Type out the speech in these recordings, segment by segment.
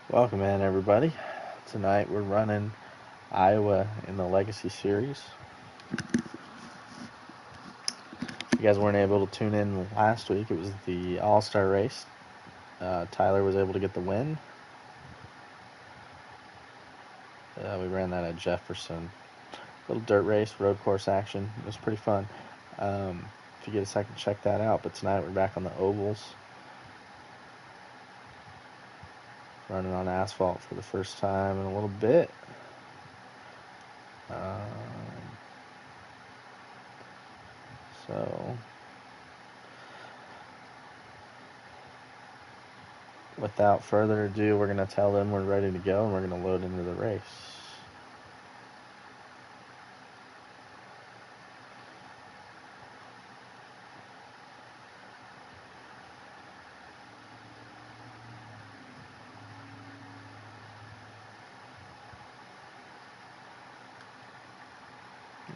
Welcome in, everybody. Tonight we're running Iowa in the Legacy Series. If you guys weren't able to tune in last week, it was the All-Star race. Tyler was able to get the win. We ran that at Jefferson. Little dirt race, road course action. It was pretty fun. If you get a second, check that out. But tonight we're back on the ovals. Running on asphalt for the first time in a little bit. So without further ado, we're going to tell them we're ready to go and we're going to load into the race.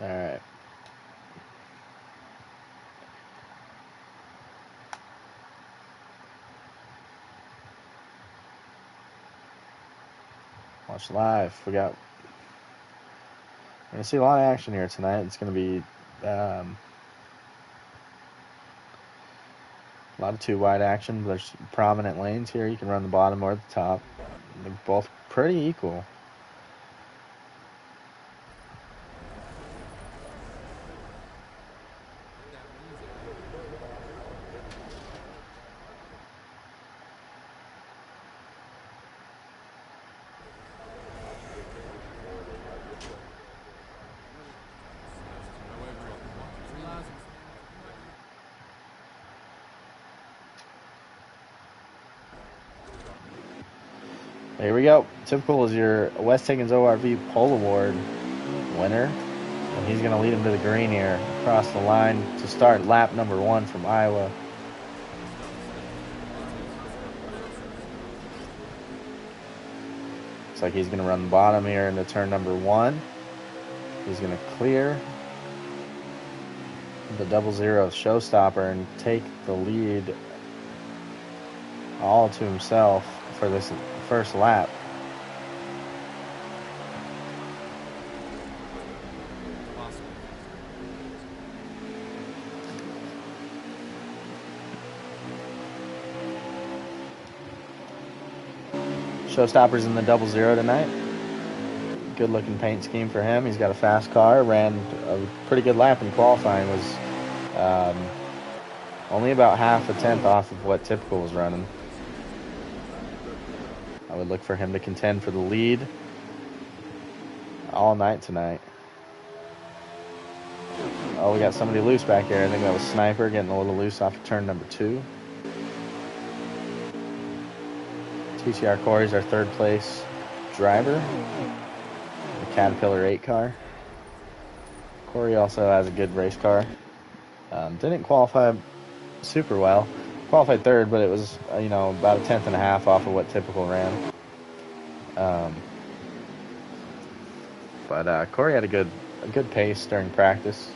All right. Watch live. We're going to see a lot of action here tonight. It's going to be a lot of two-wide action. There's prominent lanes here. You can run the bottom or the top. They're both pretty equal. Here we go. Typical is your West Higgins ORV Pole Award winner. And he's going to lead him to the green here. Across the line to start lap number 1 from Iowa. Looks like he's going to run the bottom here into turn number 1. He's going to clear the 00 showstopper and take the lead all to himself for this first lap. Showstopper's in the 00 tonight. Good looking paint scheme for him. He's got a fast car. Ran a pretty good lap in qualifying. Was only about half a tenth off of what Typical was running. I would look for him to contend for the lead all night tonight. Oh, we got somebody loose back here. I think that was Sniper getting a little loose off of turn number 2. TCR Corey's our third place driver. The Caterpillar 8 car. Corey also has a good race car. Didn't qualify super well. Qualified third, but it was about a tenth and a half off of what Typical ran. But Corey had a good pace during practice.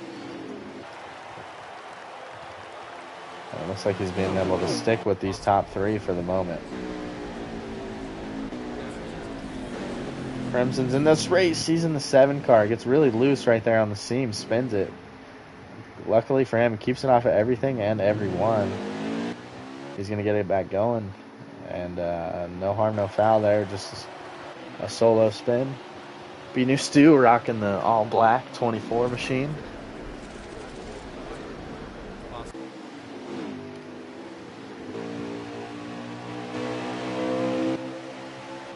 It looks like he's being able to stick with these top 3 for the moment. Crimson's in this race. He's in the 7 car. Gets really loose right there on the seam. Spins it. Luckily for him, he keeps it off of everything and everyone. He's going to get it back going. And no harm, no foul there. Just a solo spin. Be new Stu rocking the all-black 24 machine.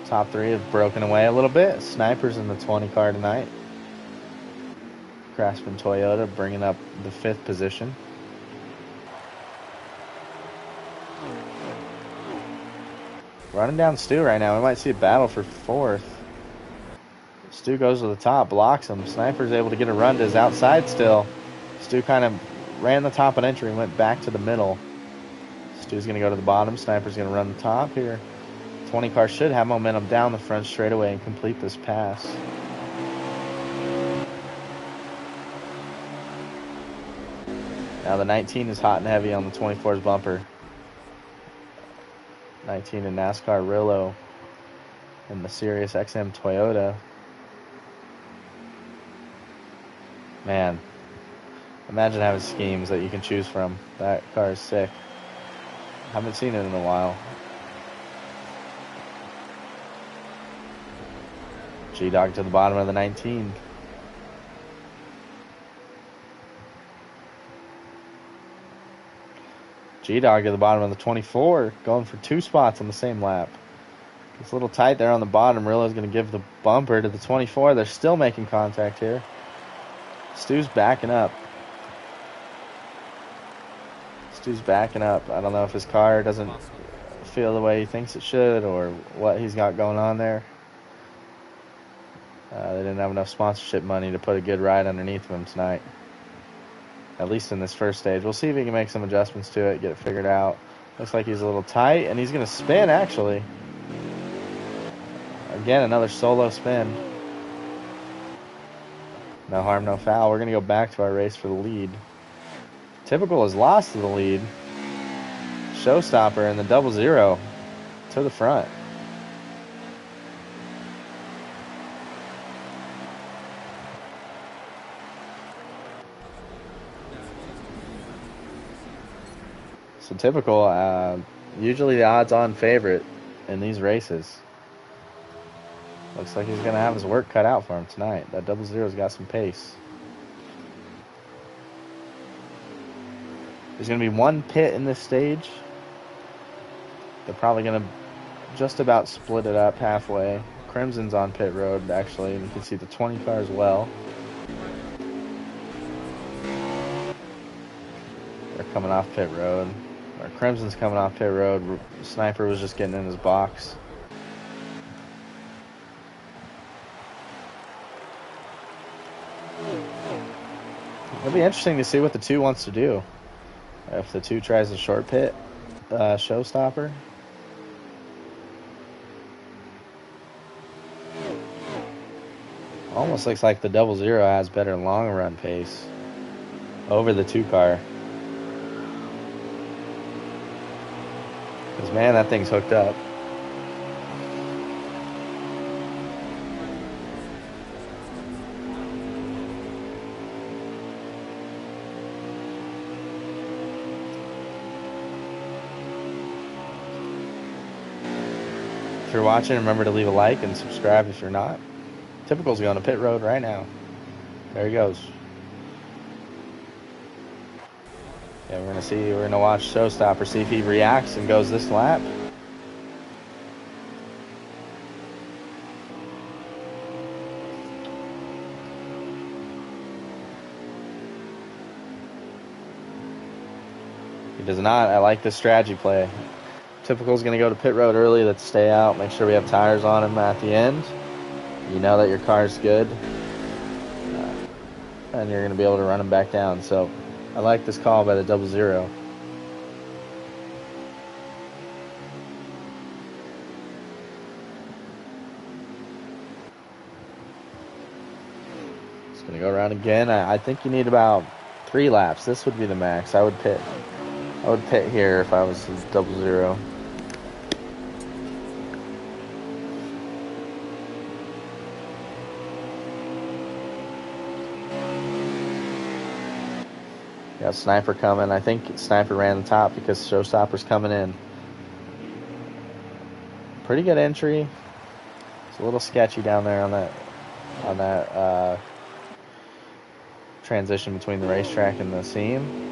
Top 3 have broken away a little bit. Sniper's in the 20 car tonight. Craftsman Toyota bringing up the 5th position. Running down Stu right now. We might see a battle for 4th. Stu goes to the top, blocks him. Sniper's able to get a run to his outside still. Stu kind of ran the top on entry and went back to the middle. Stu's going to go to the bottom. Sniper's going to run the top here. 20 car should have momentum down the front straightaway and complete this pass. Now the 19 is hot and heavy on the 24's bumper. 19 in NASCAR Rillo. in the Sirius XM Toyota. Man, imagine having schemes that you can choose from. That car is sick. Haven't seen it in a while. G-Dog to the bottom of the 19. G-Dog to the bottom of the 24, going for 2 spots on the same lap. It's a little tight there on the bottom. Rillo's going to give the bumper to the 24. They're still making contact here. Stu's backing up. Stu's backing up. I don't know if his car doesn't feel the way he thinks it should or what he's got going on there. They didn't have enough sponsorship money to put a good ride underneath of him tonight. At least in this first stage. We'll see if he can make some adjustments to it, get it figured out. Looks like he's a little tight, and he's going to spin, actually. Again, another solo spin. No harm, no foul. We're going to go back to our race for the lead. Typical has lost to the lead. Showstopper in the 00 to the front. So Typical, usually the odds-on favorite in these races. Looks like he's going to have his work cut out for him tonight. That 00's got some pace. There's going to be one pit in this stage. They're probably going to just about split it up halfway. Crimson's on pit road, actually, and you can see the 20 car as well. They're coming off pit road. Or Crimson's coming off pit road. Sniper was just getting in his box. It'll be interesting to see what the 2 wants to do. If the 2 tries a short pit, showstopper. Almost looks like the 00 has better long run pace over the 2 car. Because, man, that thing's hooked up. If you're watching, remember to leave a like and subscribe if you're not. Typical's going to pit road right now. There he goes. Yeah, we're going to watch Showstopper, see if he reacts and goes this lap. He does not. I like this strategy play. Typical's going to go to pit road early. Let's stay out. Make sure we have tires on him at the end. You know that your car's good. And you're going to be able to run him back down. So I like this call by the 00. It's going to go around again. I think you need about 3 laps. This would be the max. I would pit here if I was the 00. Got Sniper coming. I think Sniper ran the top because Showstopper's coming in. Pretty good entry. It's a little sketchy down there on that transition between the racetrack and the seam.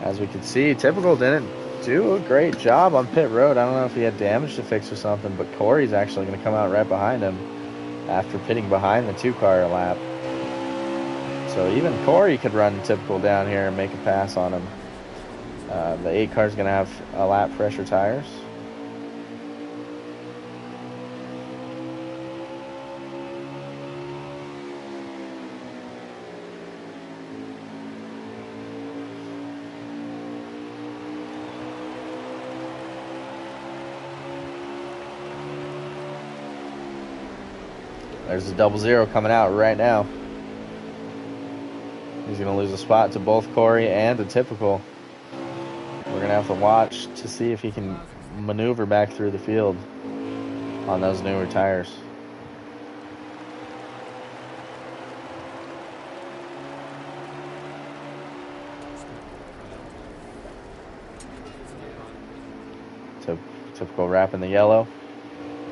As we can see, Typical didn't do a great job on pit road. I don't know if he had damage to fix or something, but Corey's actually going to come out right behind him after pitting behind the 2 car lap. So even Corey could run Typical down here and make a pass on him. The 8 car's going to have a lap fresher tires. There's the 00 coming out right now. He's going to lose a spot to both Corey and a Typical. We're going to have to watch to see if he can maneuver back through the field on those newer tires. Typical wrap in the yellow.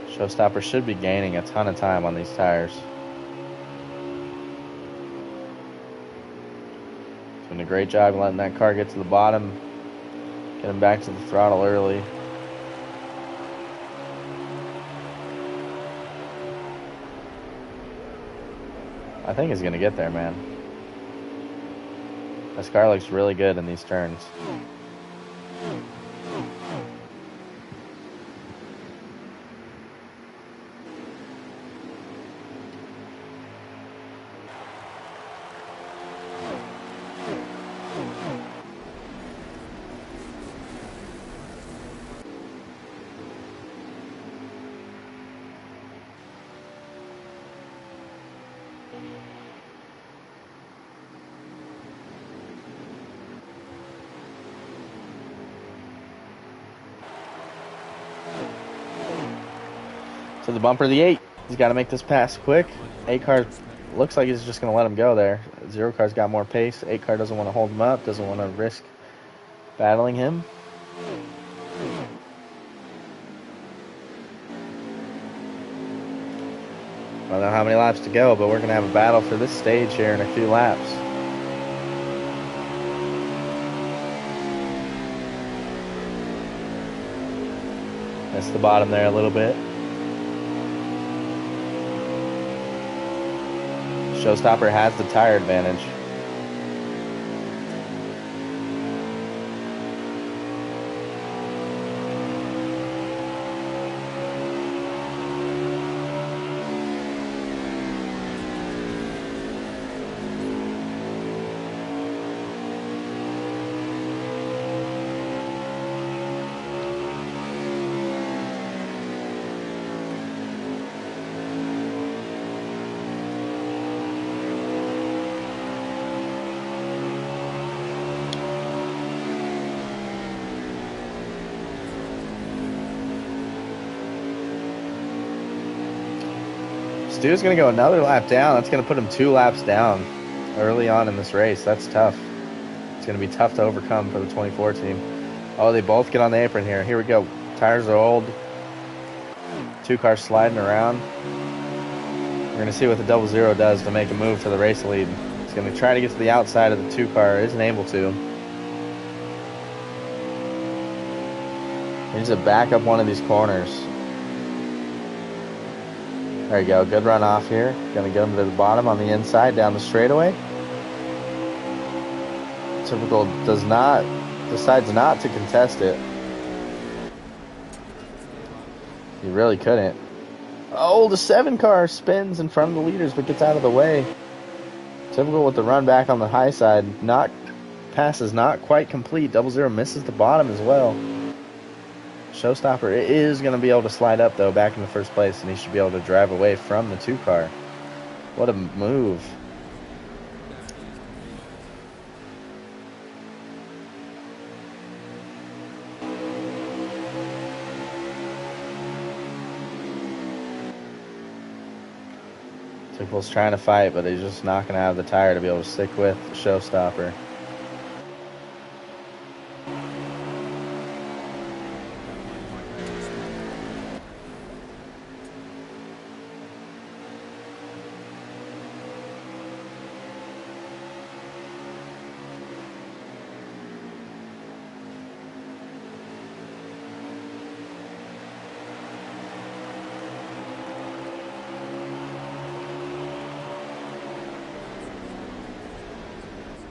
Showstopper should be gaining a ton of time on these tires. Doing a great job letting that car get to the bottom, getting back to the throttle early. I think he's going to get there, man. This car looks really good in these turns. To the bumper of the 8. He's got to make this pass quick. 8 car looks like he's just going to let him go there. 0 car's got more pace. 8 car doesn't want to hold him up, doesn't want to risk battling him. I don't know how many laps to go, but we're going to have a battle for this stage here in a few laps. Missed the bottom there a little bit. Showstopper has the tire advantage. Stu's going to go another lap down. That's going to put him 2 laps down early on in this race. That's tough. It's going to be tough to overcome for the 24 team. Oh, they both get on the apron here. Here we go. Tires are old. 2 cars sliding around. We're going to see what the 00 does to make a move to the race lead. He's going to try to get to the outside of the 2 car. Isn't able to. He needs to back up one of these corners. There you go. Good run off here. Going to get him to the bottom on the inside down the straightaway. Typical decides not to contest it. He really couldn't. Oh, the 7 car spins in front of the leaders but gets out of the way. Typical with the run back on the high side. Pass is not quite complete. 00 misses the bottom as well. Showstopper is going to be able to slide up, though, back in the first place, and he should be able to drive away from the 2 car. What a move. Tickle's trying to fight, but he's just not going to have the tire to be able to stick with the Showstopper.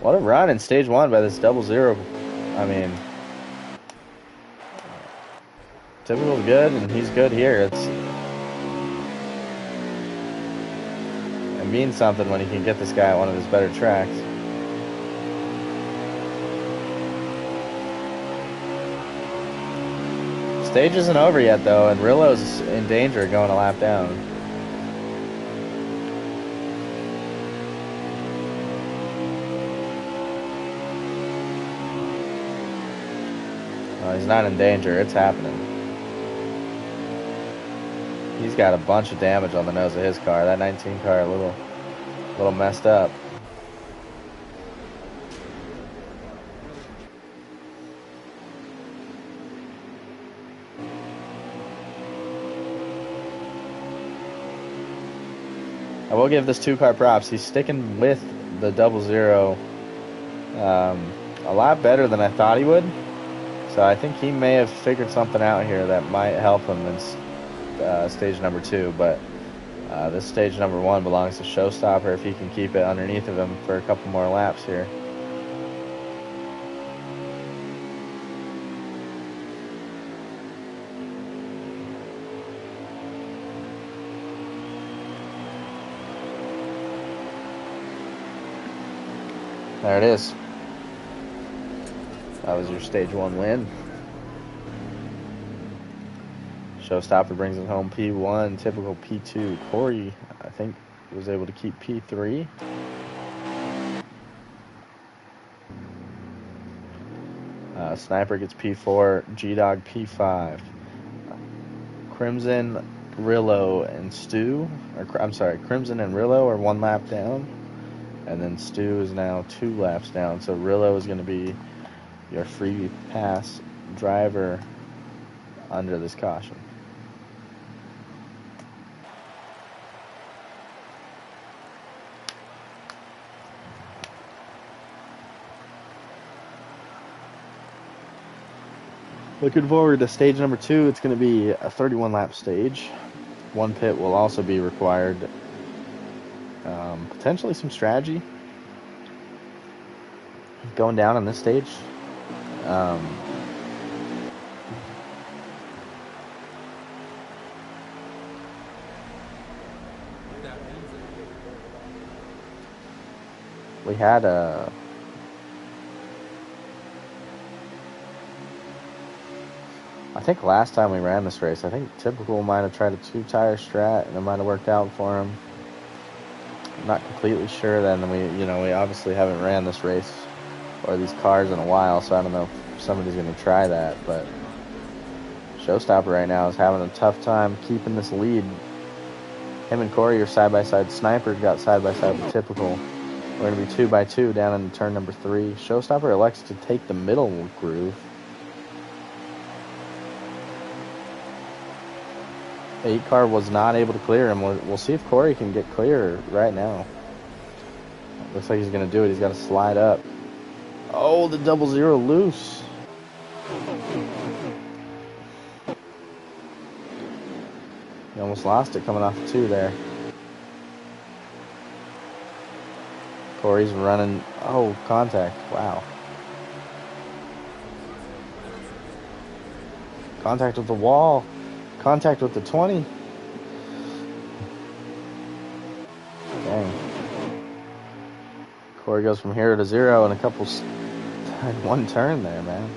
What a run in stage 1 by this 00. I mean, Typical's good, and he's good here. It means something when he can get this guy at one of his better tracks. Stage isn't over yet, though, and Rillo's in danger of going a lap down. He's not in danger. It's happening. He's got a bunch of damage on the nose of his car. That 19 car a little messed up. I will give this 2-car props. He's sticking with the 00 a lot better than I thought he would. So I think he may have figured something out here that might help him in stage number 2. But this stage number 1 belongs to Showstopper if he can keep it underneath of him for a couple more laps here. There it is. That was your stage 1 win. Showstopper brings it home P1, typical P2. Corey, I think, was able to keep P3. Sniper gets P4, G-Dog P5. Crimson, Rillo, and Stu, I'm sorry, Crimson and Rillo are 1 lap down. And then Stu is now 2 laps down. So Rillo is going to be your free pass driver under this caution. Looking forward to stage number 2. It's going to be a 31 lap stage. 1 pit will also be required. Potentially some strategy going down on this stage. We had a I think last time we ran this race, I think Typical might have tried a 2-tire strat and it might have worked out for him. I'm not completely sure then. We obviously haven't ran this race or these cars in a while, so I don't know if somebody's going to try that. But Showstopper right now is having a tough time keeping this lead. Him and Corey are side by side. Sniper got side by side with Typical. We're going to be 2 by 2 down in turn number 3. Showstopper elects to take the middle groove. 8 car was not able to clear him. We'll see if Corey can get clear right now. Looks like he's going to do it. He's got to slide up. Oh, the 00 loose. He almost lost it coming off the 2 there. Corey's running. Oh, contact. Wow. Contact with the wall. Contact with the 20. Dang. Corey goes from 0 to 0 in one turn there, man.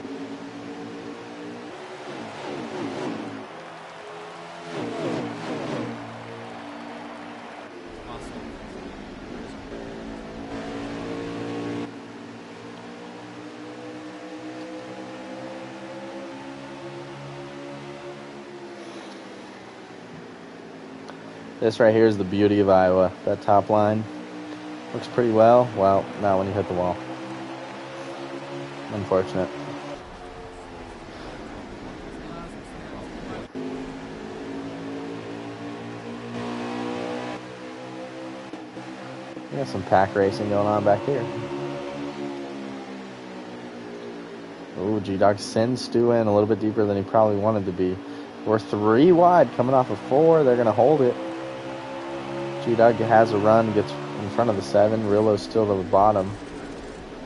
This right here is the beauty of Iowa. That top line looks pretty well. Well, not when you hit the wall. Unfortunate. We got some pack racing going on back here. Ooh, G-Dog sends Stu in a little bit deeper than he probably wanted to be. We're 3 wide coming off of 4. They're going to hold it. G-Dog has a run, gets in front of the 7. Rillo's still to the bottom.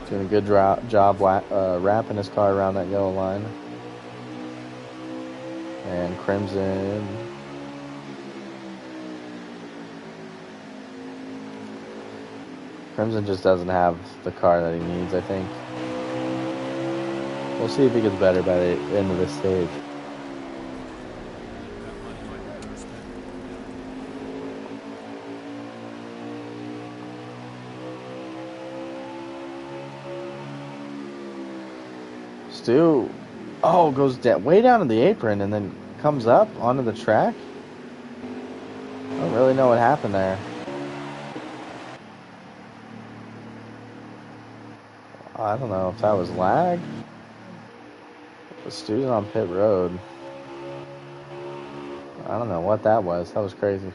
Doing a good job wrapping his car around that yellow line. And Crimson. Crimson just doesn't have the car that he needs, I think. We'll see if he gets better by the end of this stage. Stu, goes down, way down to the apron and then comes up onto the track. really know what happened there. I don't know if that was lag. The Stu's on pit road. I don't know what that was. That was crazy.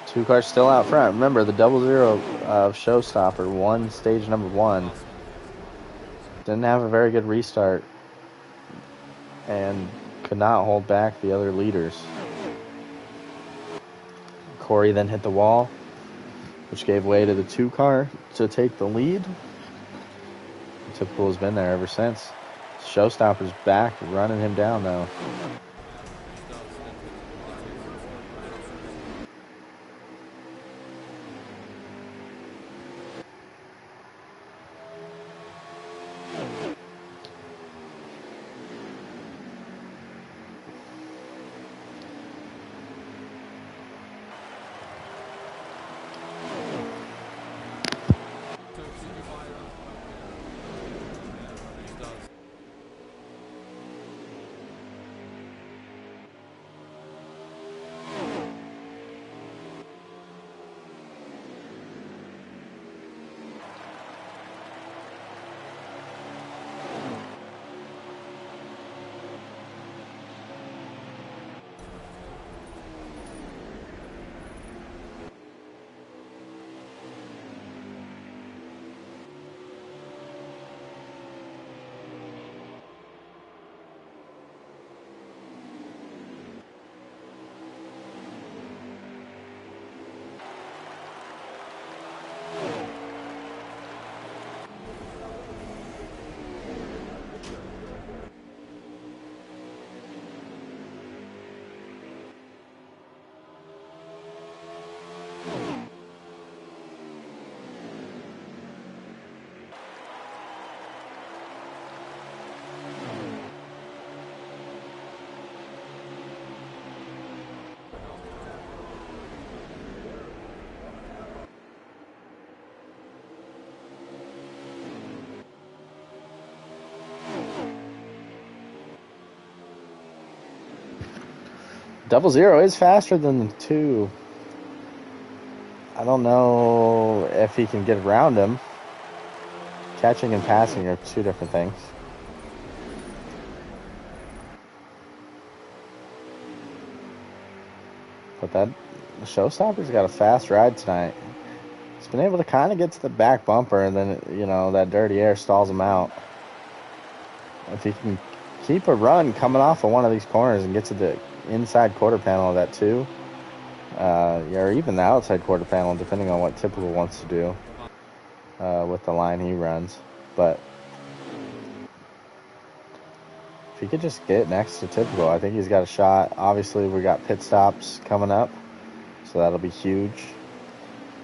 Two cars still out front. Remember, the 00 of Showstopper won stage number 1. Didn't have a very good restart and could not hold back the other leaders. Corey then hit the wall, which gave way to the 2 car to take the lead. Typical has been there ever since. Showstopper's back, running him down though. Double zero is faster than the 2. I don't know if he can get around him. Catching and passing are 2 different things. But that Showstopper's got a fast ride tonight. He's been able to kind of get to the back bumper, and then, you know, that dirty air stalls him out. If he can keep a run coming off of one of these corners and get to the inside quarter panel of that 2, or even the outside quarter panel, depending on what Typical wants to do with the line he runs. But if he could just get next to Typical, I think he's got a shot. Obviously, we got pit stops coming up, so that'll be huge.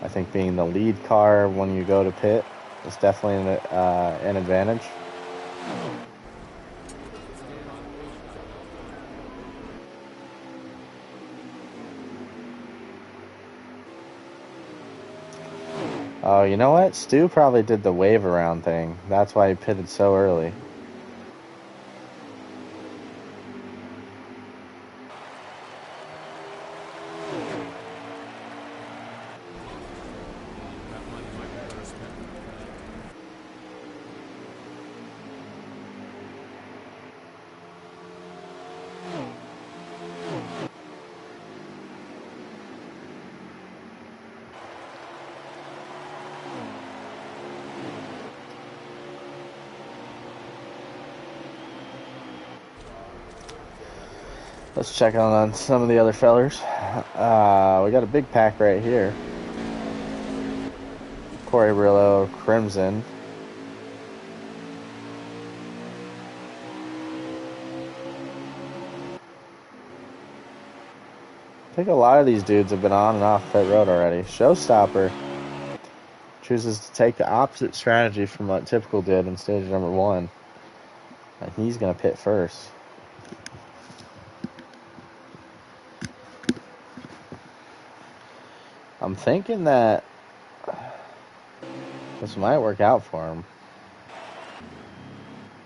I think being the lead car when you go to pit is definitely an advantage. Oh, you know what? Stu probably did the wave around thing. That's why he pitted so early. Let's check on some of the other fellers. We got a big pack right here. Corey Rillo, Crimson. think a lot of these dudes have been on and off pit road already. Showstopper chooses to take the opposite strategy from what Typical did in stage number 1. And he's going to pit first. I'm thinking that this might work out for him.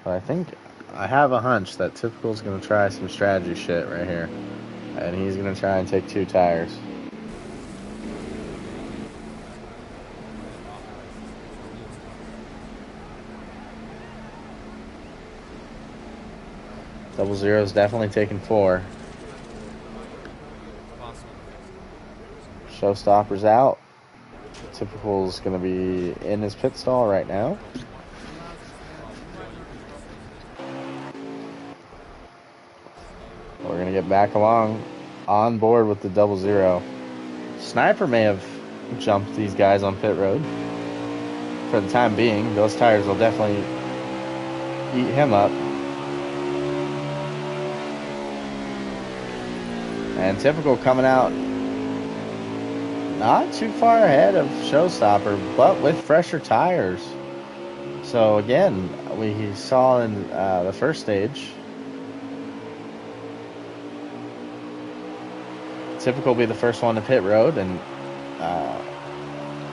But I have a hunch that Typical's going to try some strategy shit right here. And he's going to try and take 2 tires. Double Zero's definitely taking 4. Showstopper's out. Typical's going to be in his pit stall right now. We're going to get back along on board with the Double Zero. Sniper may have jumped these guys on pit road. For the time being, those tires will definitely eat him up. And Typical coming out not too far ahead of Showstopper, but with fresher tires. So again, we saw in the first stage, Typical be the first one to pit road, and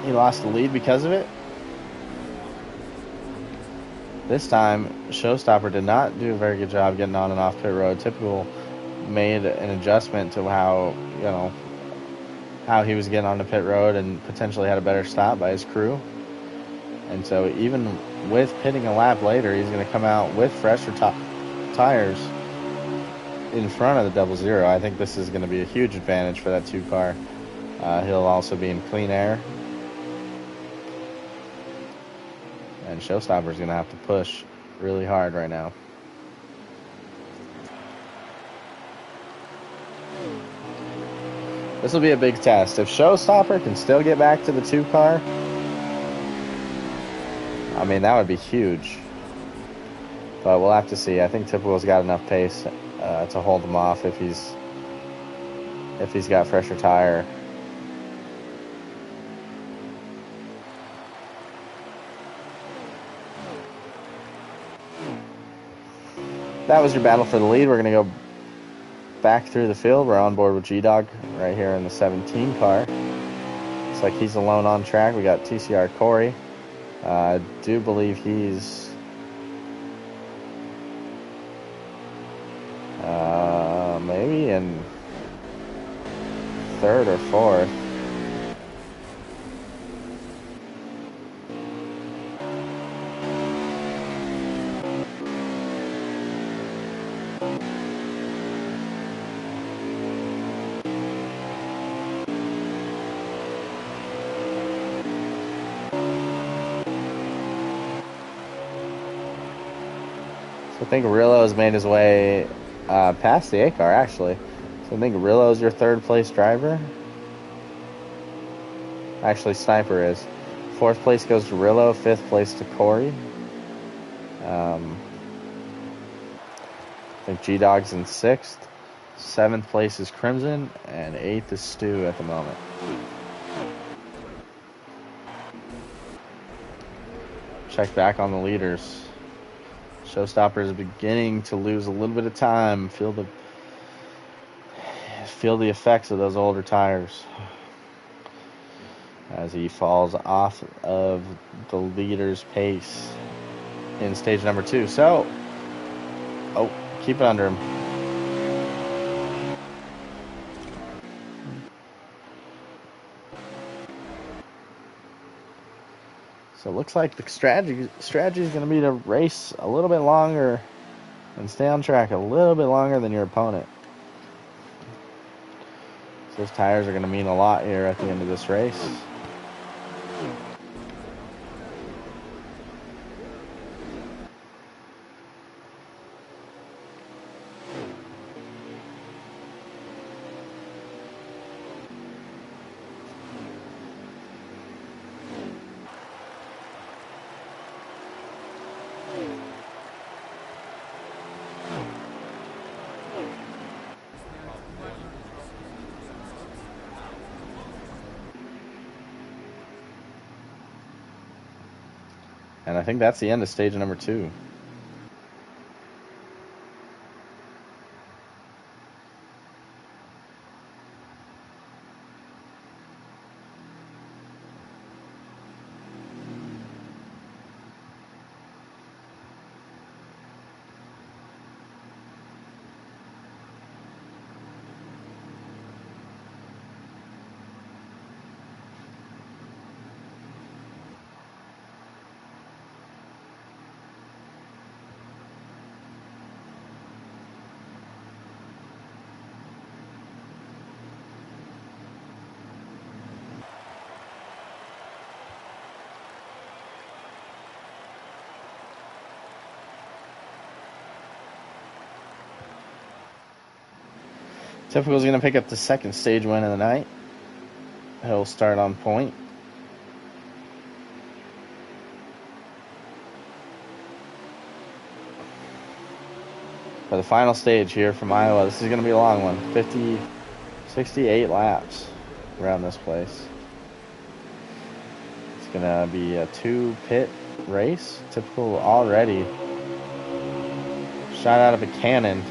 he lost the lead because of it. This time, Showstopper did not do a very good job getting on and off pit road. Typical made an adjustment to how he was getting on the pit road and potentially had a better stop by his crew. And so even with pitting a lap later, he's going to come out with fresher tires in front of the Double Zero. I think this is going to be a huge advantage for that 2 car. He'll also be in clean air. And Showstopper's going to have to push really hard right now. This will be a big test. If Showstopper can still get back to the 2 car, I mean, that would be huge. But we'll have to see. I think Typical's got enough pace to hold him off if he's got fresher tire. That was your battle for the lead. We're going to go back through the field. We're on board with G-Dog right here in the 17 car. Looks like he's alone on track. We got TCR Corey. I do believe he's maybe in 3rd or 4th. So I think Rillo has made his way past the A car, actually. So I think Rillo's your 3rd place driver. Actually, Sniper is. 4th place goes to Rillo. 5th place to Corey. I think G-Dog's in 6th. 7th place is Crimson. And 8th is Stu at the moment. Check back on the leaders. Showstopper is beginning to lose a little bit of time. Feel the effects of those older tires as he falls off of the leader's pace in stage number 2. So, keep it under him. So it looks like the strategy is going to be to race a little bit longer and stay on track a little bit longer than your opponent. So those tires are going to mean a lot here at the end of this race. And I think that's the end of stage number 2. Typical's going to pick up the second stage win of the night. He'll start on point. For the final stage here from Iowa, this is going to be a long one. 68 laps around this place. It's going to be a 2-pit race. Typical already shot out of a cannon.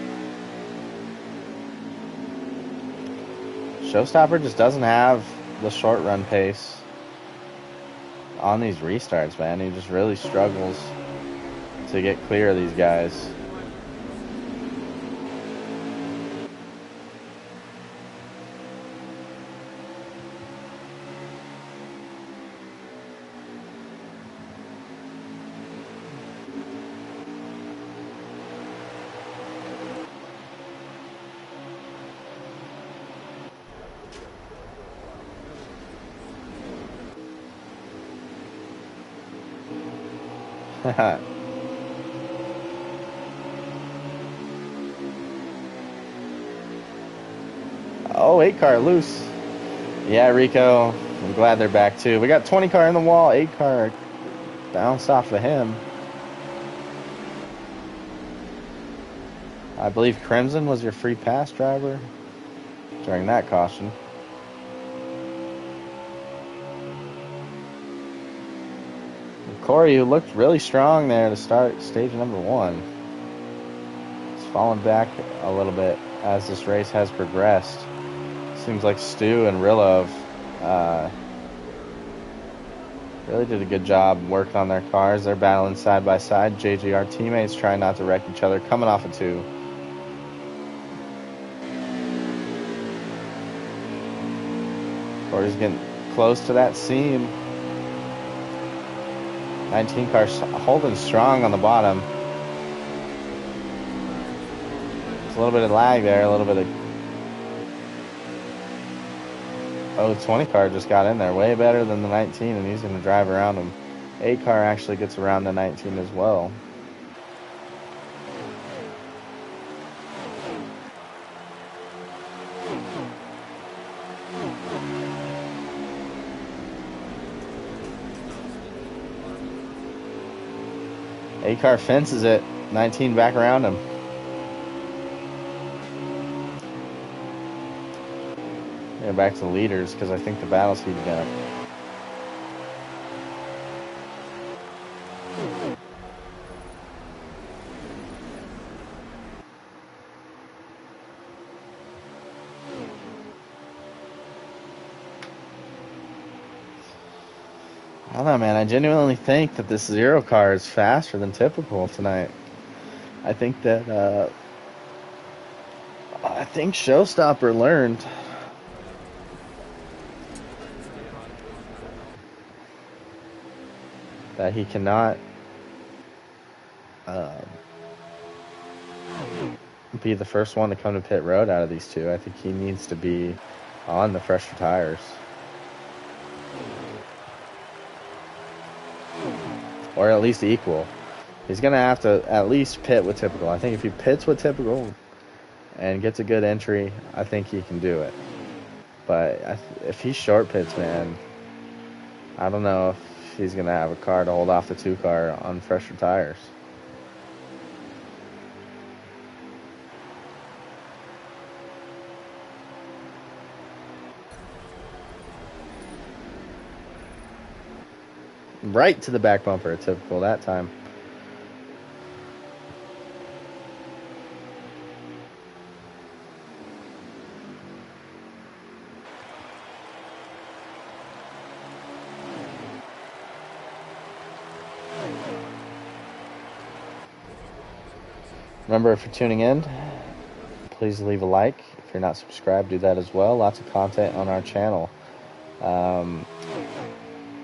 Showstopper just doesn't have the short run pace on these restarts, man. He just really struggles to get clear of these guys. Oh, 8 car loose. Yeah, Rico, I'm glad they're back too. We got 20 car in the wall, 8 car bounced off of him. I believe Crimson was your free pass driver during that caution. Corey, who looked really strong there to start stage number 1, has fallen back a little bit as this race has progressed. Seems like Stu and Rilov really did a good job working on their cars. They're battling side by side. JGR teammates trying not to wreck each other, coming off a 2. Corey's getting close to that seam. 19 cars holding strong on the bottom. There's a little bit of lag there, a little bit of... Oh, 20 car just got in there. Way better than the 19, and he's going to drive around him. 8 car actually gets around the 19 as well. A-car fences it. 19 back around him. Yeah, back to the leaders because I think the battle's heating up. I don't know, man. I genuinely think that this 0 car is faster than typical tonight. I think that Showstopper learned that he cannot be the first one to come to pit road out of these 2. I think he needs to be on the fresher tires. Or at least equal. He's going to have to at least pit with typical. I think if he pits with typical and gets a good entry, I think he can do it. But if he short pits, man, I don't know if he's going to have a car to hold off the 2 car on fresher tires. Right to the back bumper. Typical that time. Remember, if you're tuning in, please leave a like. If you're not subscribed, do that as well. Lots of content on our channel.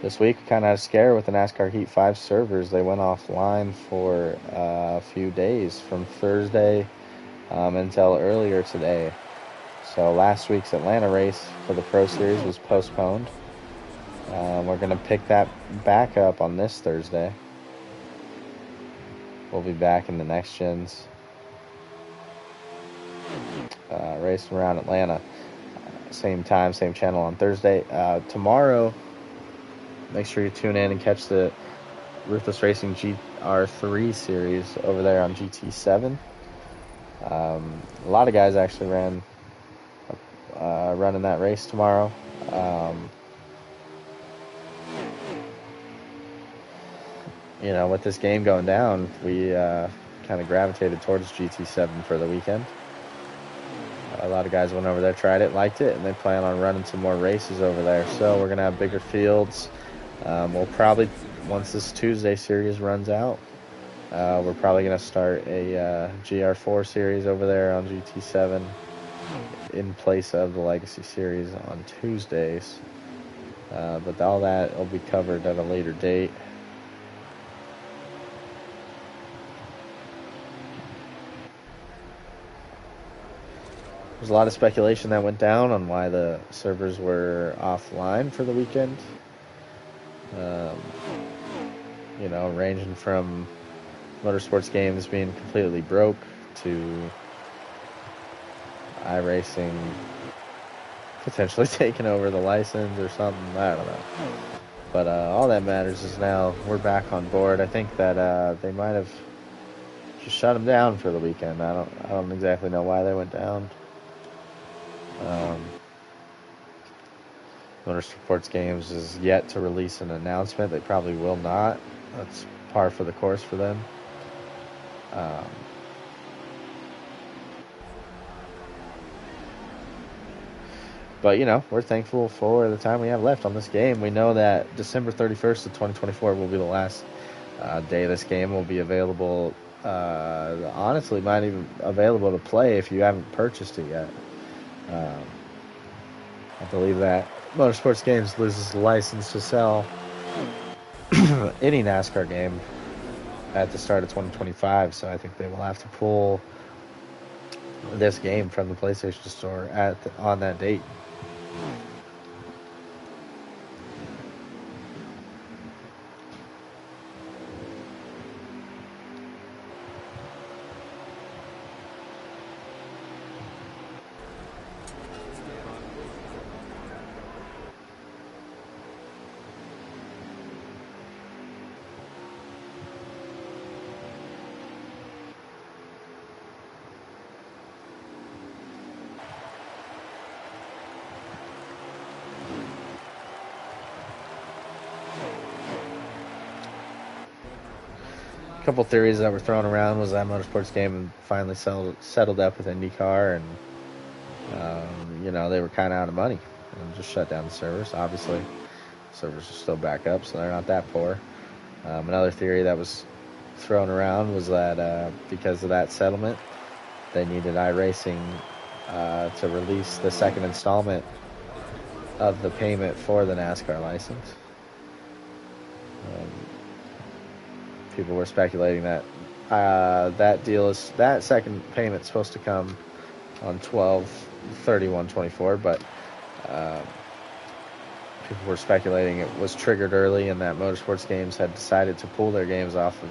This week, we kind of had a scare with the NASCAR Heat 5 servers. They went offline for a few days, from Thursday until earlier today. So last week's Atlanta race for the Pro Series was postponed. We're going to pick that back up on this Thursday. We'll be back in the next gens. Racing around Atlanta. Same time, same channel on Thursday. Tomorrow, make sure you tune in and catch the Ruthless Racing GR3 series over there on GT7. A lot of guys actually running that race tomorrow. With this game going down, we kind of gravitated towards GT7 for the weekend. A lot of guys went over there, tried it, liked it, and they plan on running some more races over there. So we're going to have bigger fields. We'll probably, once this Tuesday series runs out, we're probably going to start a GR4 series over there on GT7 in place of the Legacy series on Tuesdays. But all that will be covered at a later date. There's a lot of speculation that went down on why the servers were offline for the weekend. Ranging from motorsports games being completely broke to iRacing potentially taking over the license or something. I don't know. But all that matters is now we're back on board. I think that they might have just shut them down for the weekend. I don't exactly know why they went down. Motorsports Games is yet to release an announcement. They probably will not. That's par for the course for them. But, we're thankful for the time we have left on this game. We know that December 31st of 2024 will be the last day this game will be available. Honestly, might even available to play if you haven't purchased it yet. I believe that Motorsports Games loses the license to sell any NASCAR game at the start of 2025, so I think they will have to pull this game from the PlayStation Store on that date. A couple theories that were thrown around was that Motorsports Game finally settled up with IndyCar, and they were kind of out of money and just shut down the servers. Obviously, servers are still back up, so they're not that poor. Another theory that was thrown around was that because of that settlement, they needed iRacing to release the second installment of the payment for the NASCAR license. People were speculating that that second payment's supposed to come on 12/31/24, but people were speculating it was triggered early and that Motorsports Games had decided to pull their games off of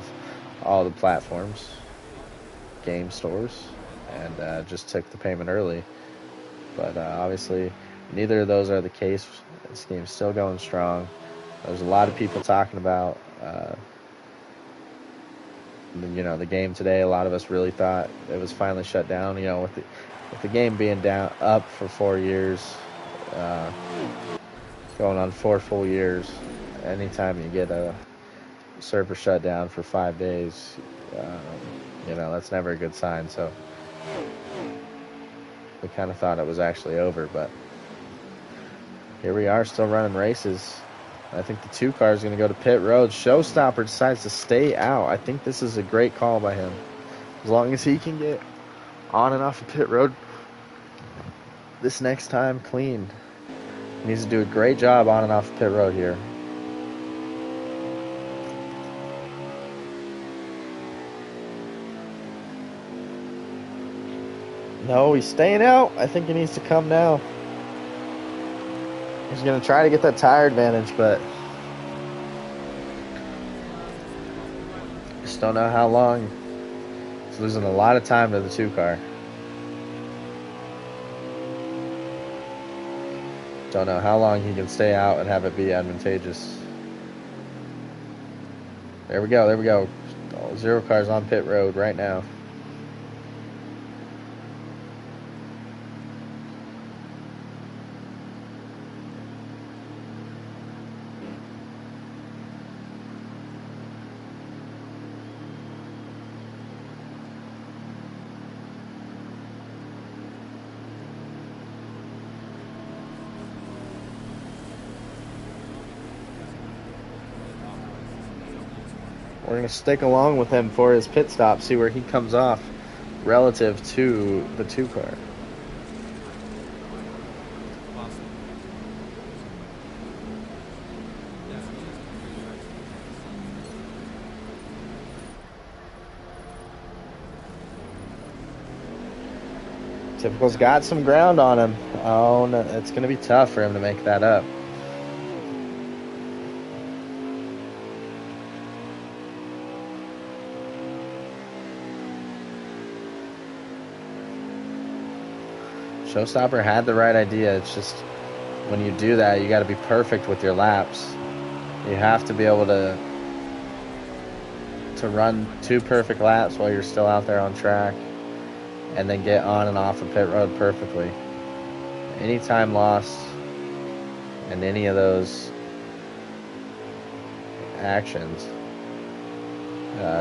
all the platforms, game stores, and just took the payment early. But obviously, neither of those are the case. This game's still going strong. There's a lot of people talking about the game today. A lot of us really thought it was finally shut down. With the game being up for 4 years, going on 4 full years, anytime you get a server shut down for 5 days, you know, that's never a good sign. So we kind of thought it was actually over, but here we are, still running races. I think the 2 car is going to go to pit road. Showstopper decides to stay out. I think this is a great call by him. As long as he can get on and off of pit road this next time clean. He needs to do a great job on and off pit road here. No, he's staying out. I think he needs to come now. He's going to try to get that tire advantage, but just don't know how long. He's losing a lot of time to the 2 car. Don't know how long he can stay out and have it be advantageous. There we go, there we go. 0 cars on pit road right now. We're going to stick along with him for his pit stop, see where he comes off relative to the 2 car. Typical's got some ground on him. Oh, no, it's going to be tough for him to make that up. Showstopper had the right idea. It's just when you do that, you got to be perfect with your laps. You have to be able to run 2 perfect laps while you're still out there on track, and then get on and off of pit road perfectly. Any time lost in any of those actions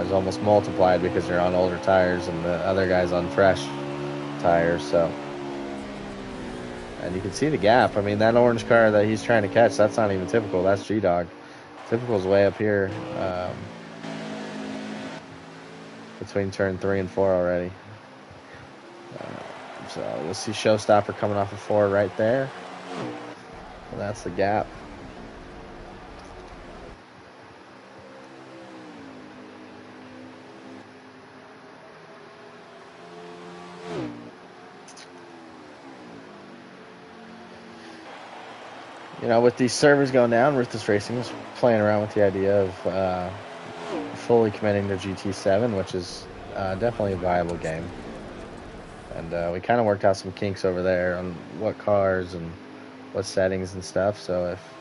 is almost multiplied because you're on older tires and the other guy's on fresh tires. So, and you can see the gap. I mean, that orange car that he's trying to catch, that's not even typical. That's G-Dog. Typical's way up here between turn 3 and 4 already. So you'll see Showstopper coming off of 4 right there. And that's the gap. You know, with these servers going down, Ruthless Racing is playing around with the idea of fully committing to GT7, which is definitely a viable game. And we kind of worked out some kinks over there on what cars and what settings and stuff. So if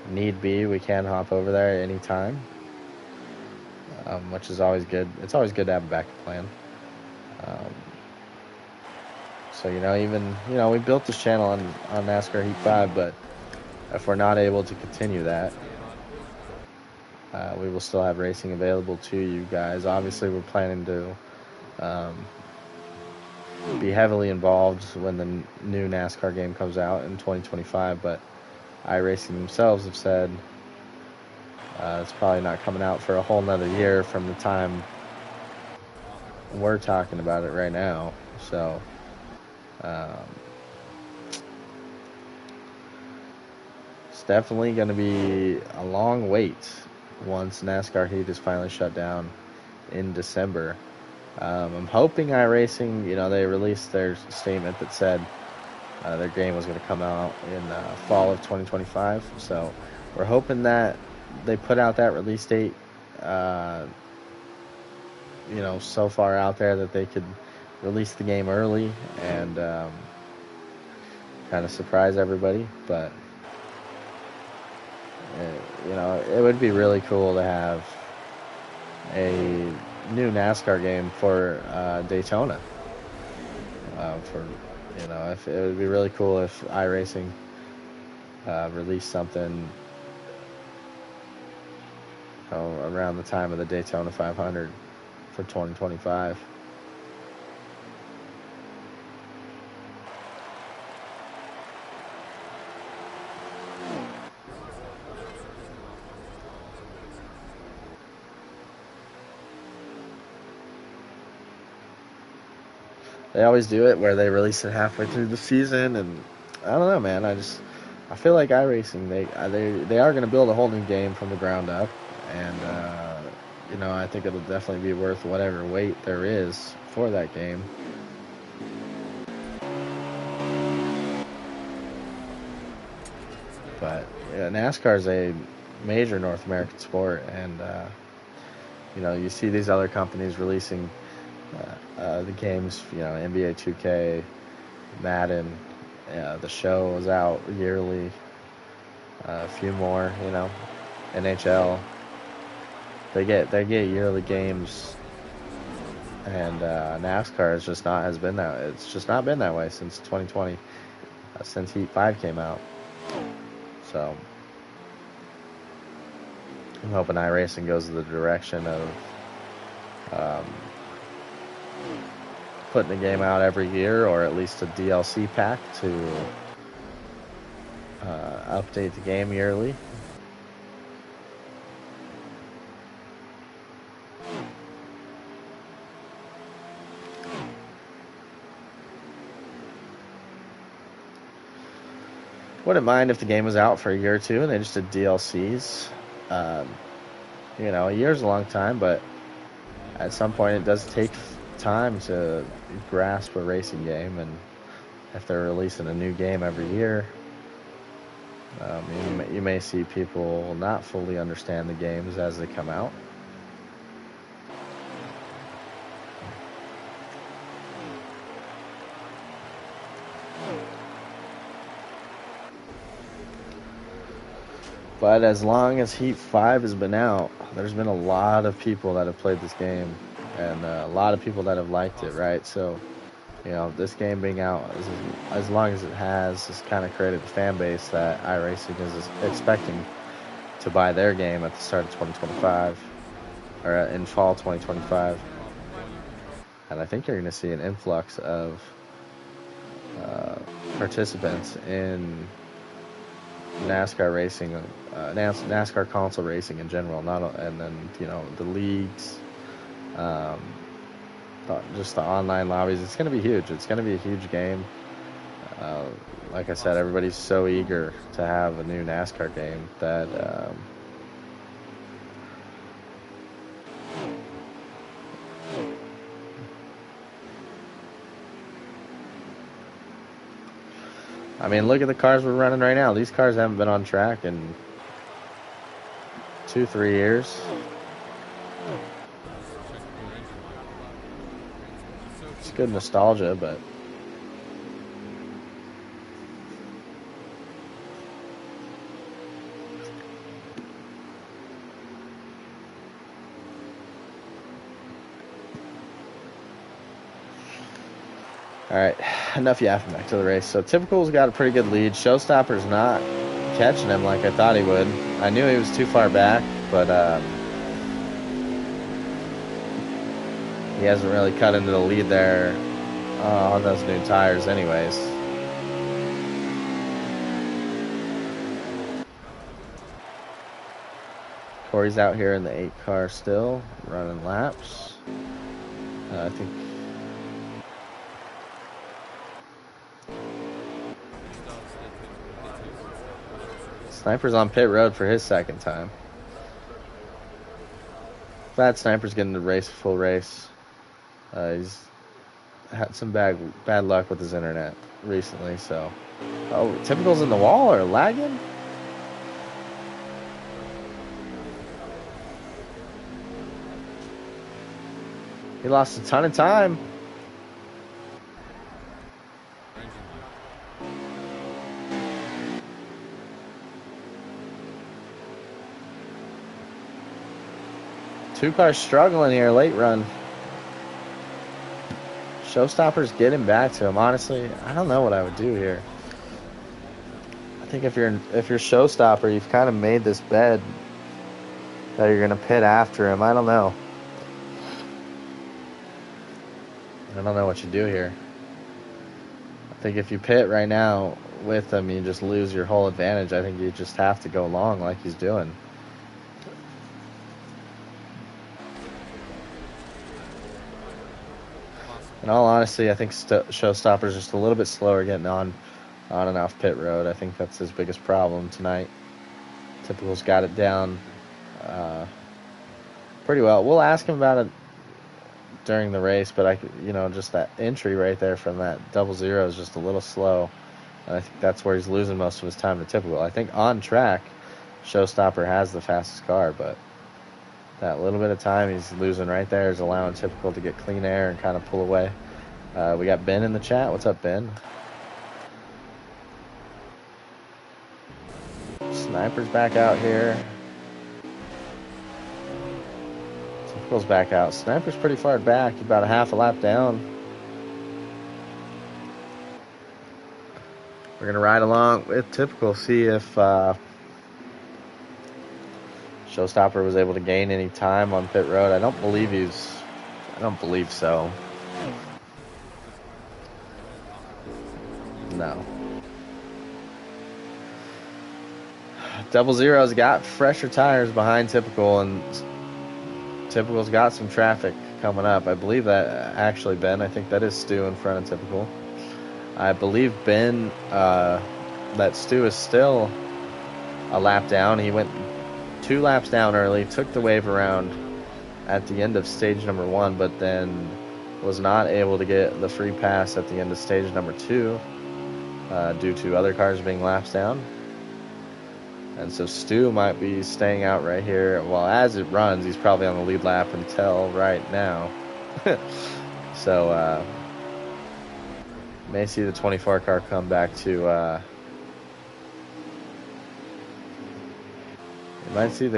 need be, we can hop over there at any time, which is always good. It's always good to have a backup plan. So, you know, even, you know, we built this channel on NASCAR Heat 5, but if we're not able to continue that, we will still have racing available to you guys. Obviously, we're planning to be heavily involved when the new NASCAR game comes out in 2025, but iRacing themselves have said it's probably not coming out for a whole nother year from the time we're talking about it right now. So it's definitely going to be a long wait once NASCAR Heat is finally shut down in December. I'm hoping iRacing, you know, they released their statement that said their game was going to come out in fall of 2025. So we're hoping that they put out that release date, you know, so far out there that they could release the game early and kind of surprise everybody. But you know, it would be really cool to have a new NASCAR game for Daytona. For, you know, if it would be really cool if iRacing released something around the time of the Daytona 500 for 2025. They always do it where they release it halfway through the season, and I don't know, man. I feel like iRacing, they are going to build a whole new game from the ground up, and I think it'll definitely be worth whatever wait there is for that game. But yeah, NASCAR is a major North American sport, and you see these other companies releasing the games, NBA 2K, Madden, the show is out yearly, a few more, NHL. They get yearly games, and NASCAR has been that. It's just not been that way since 2020, since Heat 5 came out. So I'm hoping iRacing goes in the direction of putting the game out every year, or at least a DLC pack to update the game yearly. Wouldn't mind if the game was out for a year or two and they just did DLCs. A year's a long time, but at some point it does take time to grasp a racing game, and if they're releasing a new game every year, you may see people not fully understand the games as they come out. But as long as Heat 5 has been out, there's been a lot of people that have played this game, and a lot of people that have liked it, right? So, this game being out as long as it has kind of created a fan base that iRacing is expecting to buy their game at the start of 2025, or in fall 2025. And I think you're going to see an influx of participants in NASCAR racing, NASCAR console racing in general, and then the leagues, just the online lobbies. It's going to be huge. It's going to be a huge game. Like I said, everybody's so eager to have a new NASCAR game that look at the cars we're running right now. These cars haven't been on track in 2-3 years. It's good nostalgia, but alright, enough yapping, back to the race. So Typical's got a pretty good lead. Showstopper's not catching him like I thought he would. I knew he was too far back, but he hasn't really cut into the lead there on those new tires anyways. Corey's out here in the 8 car still, running laps. I think Sniper's on pit road for his second time. Glad Sniper's getting to race a full race. He's had some bad luck with his internet recently, so. Oh, Typical's in the wall or lagging? He lost a ton of time. Two cars struggling here, late run. Showstopper's getting back to him. Honestly, I don't know what I would do here. I think if you're Showstopper, you've kind of made this bed that you're going to pit after him. I don't know. I don't know what you do here. I think if you pit right now with him, you just lose your whole advantage. I think you just have to go long like he's doing. In all honesty, I think Showstopper's just a little bit slower getting on and off pit road. I think that's his biggest problem tonight. Typical's got it down pretty well. We'll ask him about it during the race, but just that entry right there from that 00 is just a little slow. And I think that's where he's losing most of his time to Typical. I think on track, Showstopper has the fastest car, but that little bit of time he's losing right there is allowing Typical to get clean air and kind of pull away. We got Ben in the chat. What's up, Ben? Sniper's back out here. Typical's back out. Sniper's pretty far back, about a half a lap down. We're going to ride along with Typical, see if Showstopper was able to gain any time on pit road. I don't believe so. No. 00's got fresher tires behind Typical, and Typical's got some traffic coming up. I believe that actually, Ben, I think that is Stu in front of Typical. I believe Ben, that Stu is still a lap down. He went 2 laps down early, took the wave around at the end of stage number 1, but then was not able to get the free pass at the end of stage number 2 due to other cars being laps down. And so Stu might be staying out right here. Well, as it runs, he's probably on the lead lap until right now. So, may see the 24 car come back to, you might see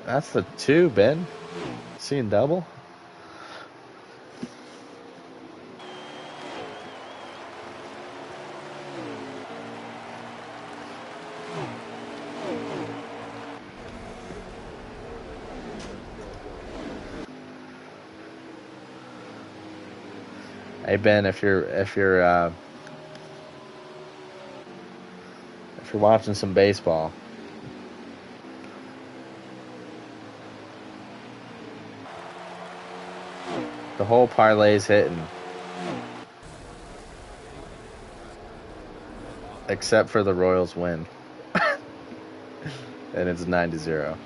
that's the 2, Ben. Seeing double. Hey Ben, if you're watching some baseball, the whole parlay's hitting, except for the Royals win, and it's 9-0.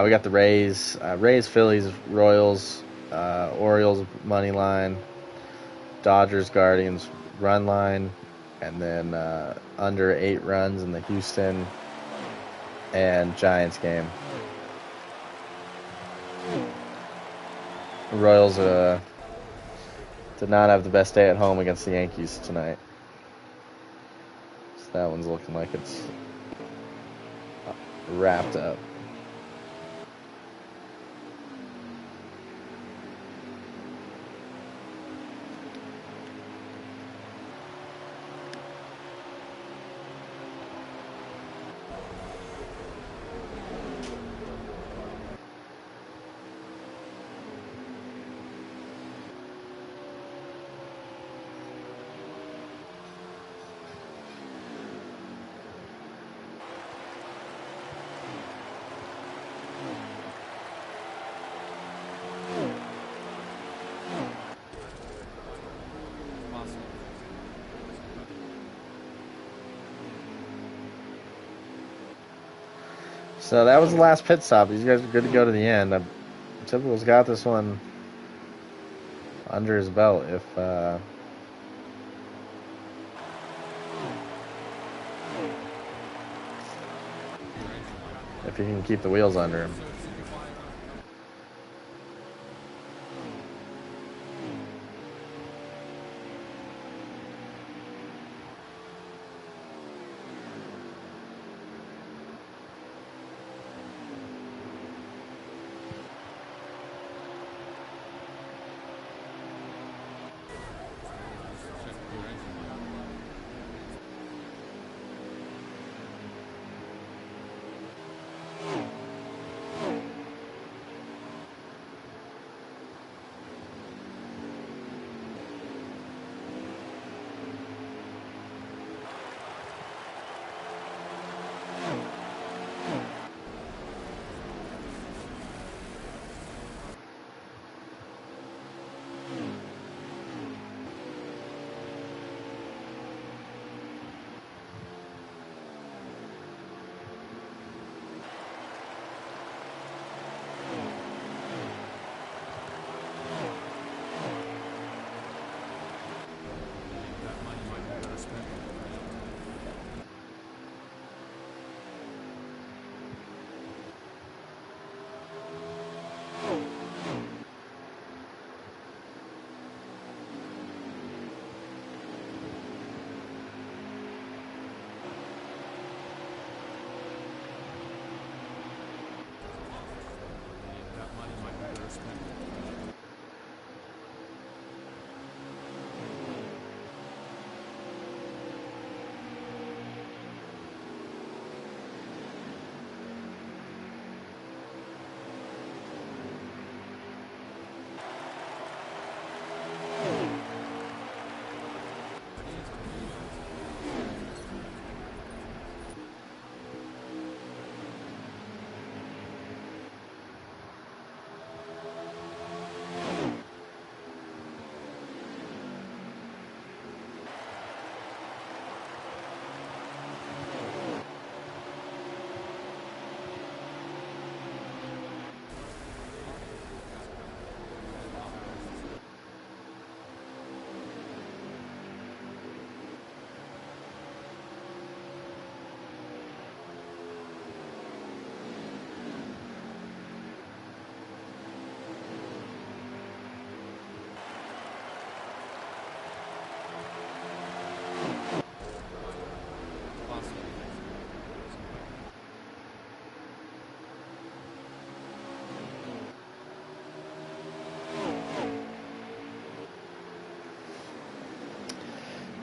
We got the Rays, Phillies, Royals, Orioles money line, Dodgers, Guardians run line, and then under 8 runs in the Houston and Giants game. The Royals did not have the best day at home against the Yankees tonight. So that one's looking like it's wrapped up. So that was the last pit stop. These guys are good to go to the end. Typical's got this one under his belt if he can keep the wheels under him.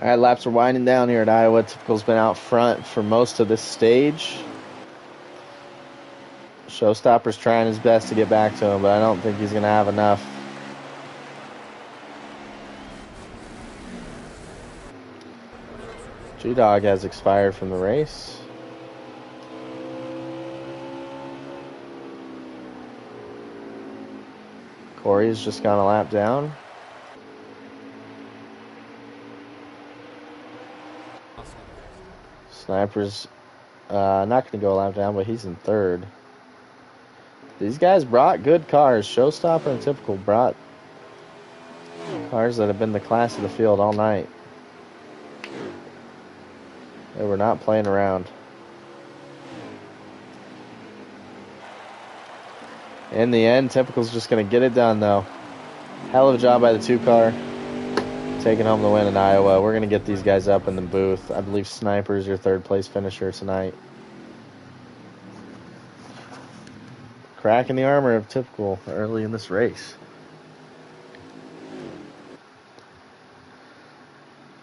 All right, laps are winding down here at Iowa. Typical's been out front for most of this stage. Showstopper's trying his best to get back to him, but I don't think he's going to have enough. G-Dog has expired from the race. Corey's just gone a lap down. Sniper's not going to go a lap down, but he's in third. These guys brought good cars. Showstopper and Typical brought cars that have been the class of the field all night. They were not playing around. In the end, Typical's just going to get it done, though. Hell of a job by the 2-car. Taking home the win in Iowa. We're going to get these guys up in the booth. I believe Sniper's your third-place finisher tonight. Cracking the armor of Typical early in this race.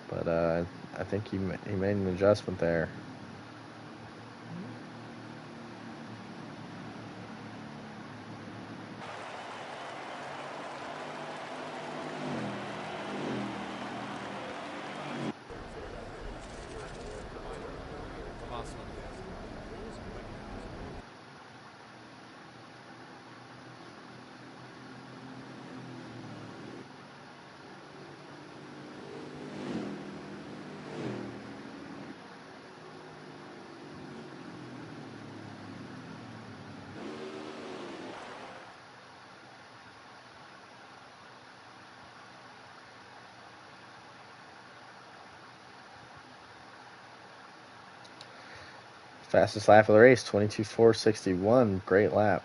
But I think he made an adjustment there. Fastest lap of the race, 22.461. Great lap.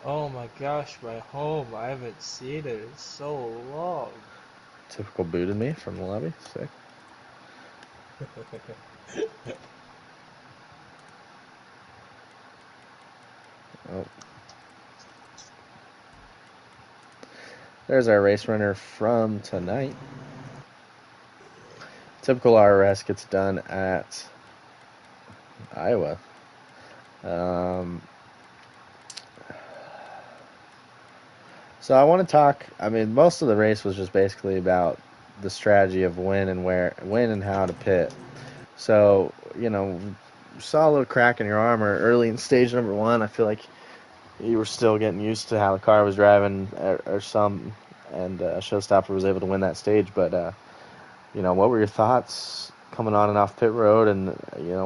Oh my gosh, my home. I haven't seen it in so long. Typical booted me from the lobby. Sick. Oh, there's our race runner from tonight. Typical RS gets done at Iowa. Um, so I want to talk. I mean, most of the race was just basically about the strategy of when and how to pit. So saw a little crack in your armor early in stage number one. I feel like you were still getting used to how the car was driving, or some, and Showstopper was able to win that stage. But what were your thoughts coming on and off pit road, and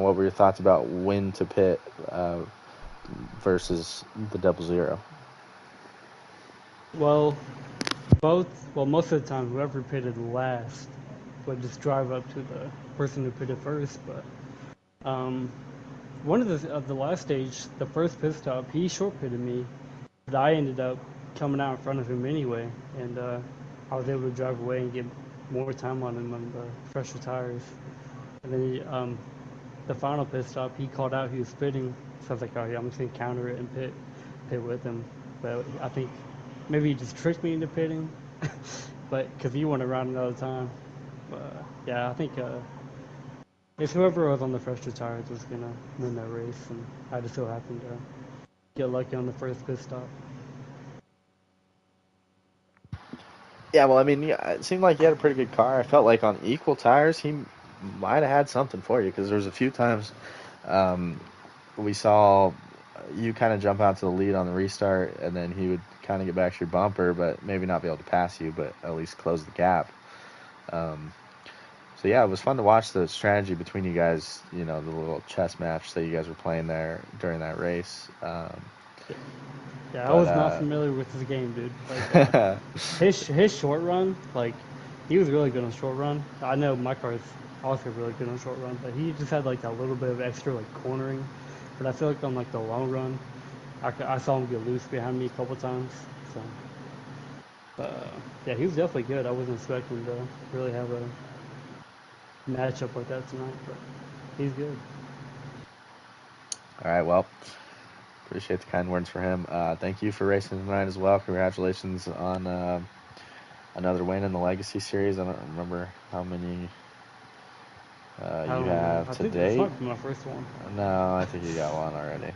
what were your thoughts about when to pit versus the 00? Well, most of the time, whoever pitted last would just drive up to the person who pitted first. But one of the last stage, the first pit stop, he short pitted me, but I ended up coming out in front of him anyway, and I was able to drive away and get more time on him on the fresher tires. And then the final pit stop, he called out he was pitting, so I was like, oh yeah, I'm just gonna counter it and pit with him. But I think maybe he just tricked me into pitting, but because he went around another time. But yeah, I think it's whoever was on the fresher tires was gonna win that race, and I just so happened to get lucky on the first pit stop. Yeah, well, I mean, yeah, it seemed like he had a pretty good car. I felt like on equal tires, he might have had something for you because there was a few times um, we saw you kind of jump out to the lead on the restart, and then he would kind of get back to your bumper, but maybe not be able to pass you, but at least close the gap. Um, so yeah, it was fun to watch the strategy between you guys. The little chess match that you guys were playing there during that race. Yeah, I But was not familiar with this game, dude. Like uh, his short run, like he was really good on short run. I know my car is also really good on short run, but he just had like a little bit of extra like cornering. But I feel like on like the long run, I saw him get loose behind me a couple times. So yeah, he was definitely good. I wasn't expecting to really have a matchup like that tonight, but he's good. all right, well, appreciate the kind words for him. Thank you for racing tonight as well. Congratulations on another win in the Legacy Series. I don't remember how many I you don't know. have I to think this date. might be my first one. No, I think you got one already.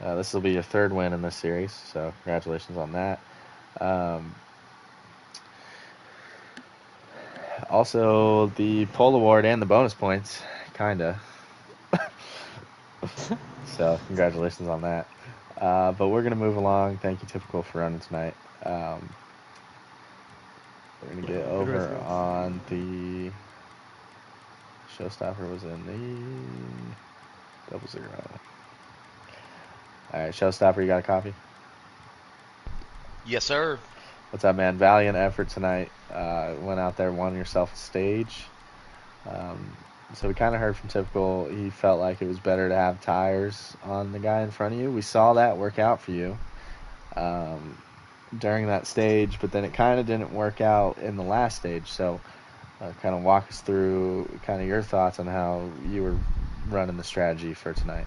This will be your third win in this series, so congratulations on that. Um, Also, the pole award and the bonus points, kinda. So congratulations on that. But we're gonna move along. Thank you, Typical, for running tonight. We're gonna Yeah, get good race, over guys. on the Showstopper was in the 00. All right, Showstopper, you got a copy? Yes, sir. What's up, man? Valiant effort tonight. Went out there, won yourself a stage. Um, so we kind of heard from Typical. He felt like it was better to have tires on the guy in front of you. We saw that work out for you um, during that stage, but then it kind of didn't work out in the last stage. So kind of walk us through kind of your thoughts on how you were running the strategy for tonight.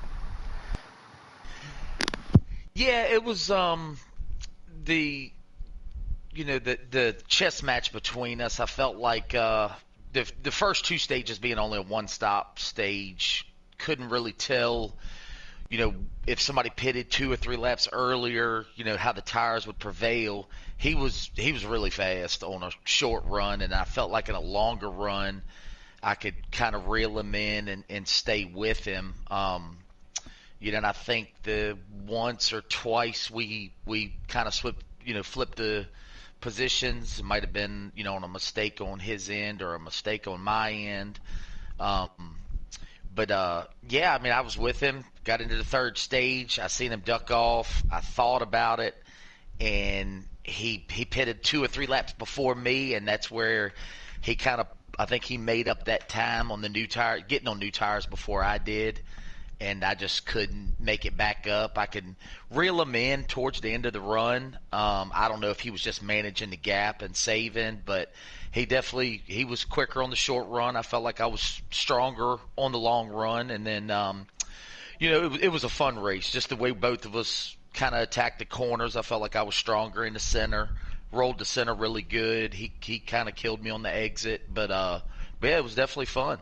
Yeah, it was the the chess match between us. I felt like the first two stages being only a one stop stage, couldn't really tell if somebody pitted 2 or 3 laps earlier, how the tires would prevail. He was really fast on a short run, and I felt like in a longer run I could kind of reel him in and stay with him. And I think the once or twice we kind of flipped the positions. It might have been on a mistake on his end or a mistake on my end. Um, but yeah, I mean, I was with him. Got into the third stage. I seen him duck off. I thought about it, and he pitted 2 or 3 laps before me, and that's where he kind of, I think he made up that time on the new tire, getting on new tires before I did, and I just couldn't make it back up. I could reel him in towards the end of the run. I don't know if he was just managing the gap and saving, but he was quicker on the short run. I felt like I was stronger on the long run, and then it was a fun race. Just the way both of us kind of attacked the corners. I felt like I was stronger in the center. Rolled the center really good. He kind of killed me on the exit, but yeah, it was definitely fun.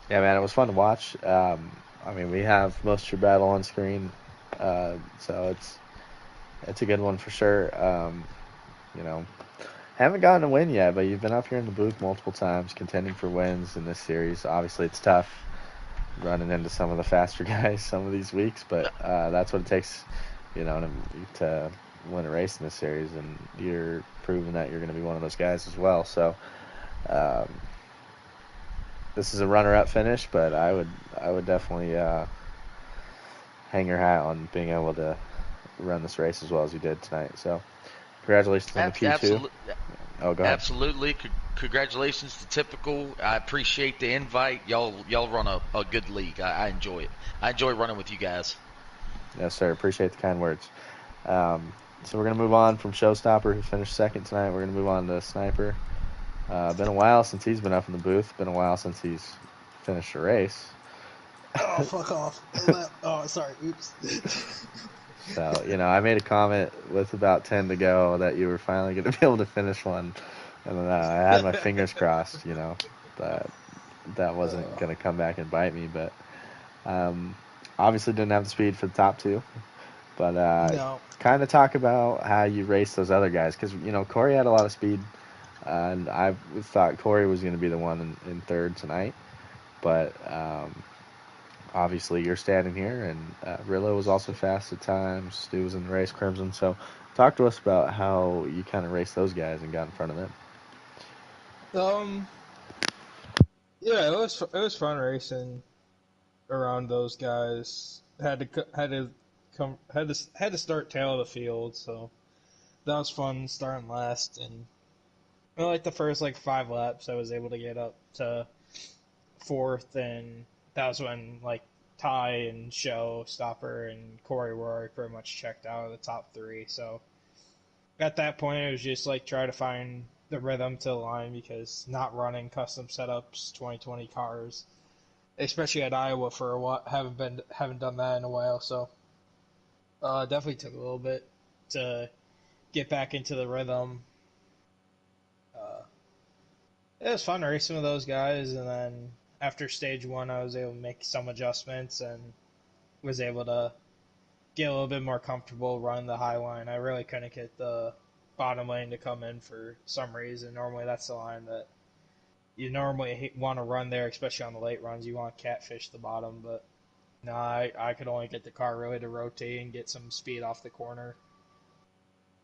Yeah, man, it was fun to watch. I mean, we have most of your battle on screen, so it's a good one for sure. You know, haven't gotten a win yet, but you've been up here in the booth multiple times, contending for wins in this series. Obviously, it's tough running into some of the faster guys some of these weeks, but that's what it takes, to win a race in this series, and you're proving that you're going to be one of those guys as well. So. Um, This is a runner-up finish, but I would definitely hang your hat on being able to run this race as well as you did tonight. So, congratulations on the P2. Absolutely. Oh, go ahead. Absolutely. Congratulations to Typical. I appreciate the invite. Y'all run a good league. I enjoy it. I enjoy running with you guys. Yes, sir. Appreciate the kind words. So we're going to move on from Showstopper, who finished second tonight. We're going to move on to Sniper. Been a while since he's been up in the booth. Been a while since he's finished a race. Oh, fuck off. Oh, sorry. Oops. So, I made a comment with about 10 to go that you were finally going to be able to finish one. And I had my fingers crossed, that that wasn't going to come back and bite me. But obviously didn't have the speed for the top two. But No. kind of talk about how you raced those other guys. Because, Corey had a lot of speed. And I thought Corey was going to be the one in third tonight. But obviously you're standing here, and Rillo was also fast at times. Stu was in the race, Crimson. So talk to us about how you kind of raced those guys and got in front of them. Yeah, it was fun racing around those guys. Had to start tail of the field, so that was fun starting last. And like the first 5 laps, I was able to get up to fourth, and that was when Ty and Stopper and Corey were already pretty much checked out of the top 3. So at that point, it was just try to find the rhythm to the line, because not running custom setups 2020 cars, especially at Iowa for a while, haven't done that in a while. So definitely took a little bit to get back into the rhythm. It was fun racing with those guys, and then after stage 1, I was able to make some adjustments and was able to get a little bit more comfortable running the high line. I really couldn't get the bottom lane to come in for some reason. Normally that's the line that you normally want to run there, especially on the late runs. You want to catfish the bottom, but no, I could only get the car really to rotate and get some speed off the corner.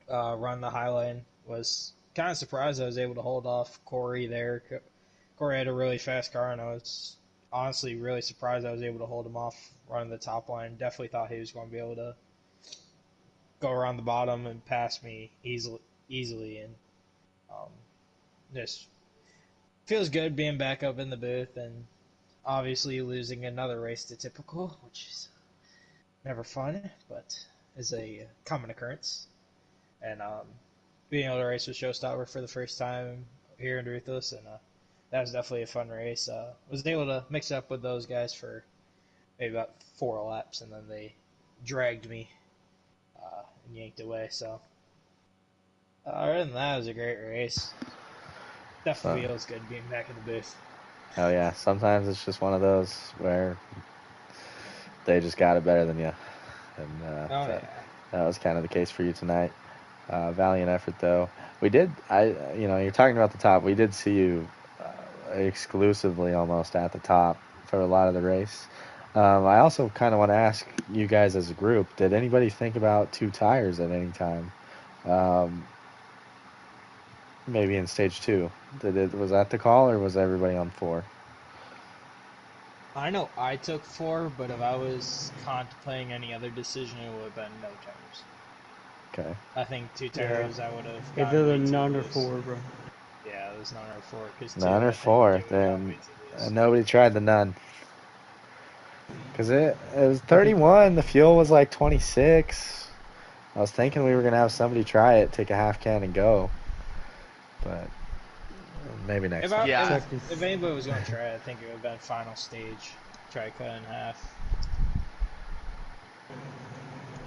Run the high lane. Was kind of surprised I was able to hold off Corey there. Corey had a really fast car, and I was honestly really surprised I was able to hold him off running the top line. Definitely thought he was going to be able to go around the bottom and pass me easily, and just feels good being back up in the booth, and obviously losing another race to Typical, which is never fun, but is a common occurrence. And being able to race with Showstopper for the first time here in Ruthless, and that was definitely a fun race. Was able to mix up with those guys for maybe about 4 laps, and then they dragged me and yanked away. So other than that, it was a great race. Definitely feels good being back in the booth. Oh yeah, sometimes it's just one of those where they just got it better than you, and that was kind of the case for you tonight. Valiant effort, though. We did. You're talking about the top. We did see you exclusively almost at the top for a lot of the race. I also kind of want to ask you guys as a group: did anybody think about 2 tires at any time? Maybe in stage 2. Was that the call, or was everybody on 4? I know I took 4, but if I was contemplating any other decision, it would have been no tires. Okay. I think 2 tires, I would have. Either none or 4, bro. Yeah, there's none or four because two, None or I think, fourth, Joey got and way too loose. nobody tried the none. Because it was 31. The fuel was like 26. I was thinking we were going to have somebody try it, take a half can and go. But maybe next time. Yeah, Check this. If anybody was going to try it, I think it would have been final stage. Try to cut it in half.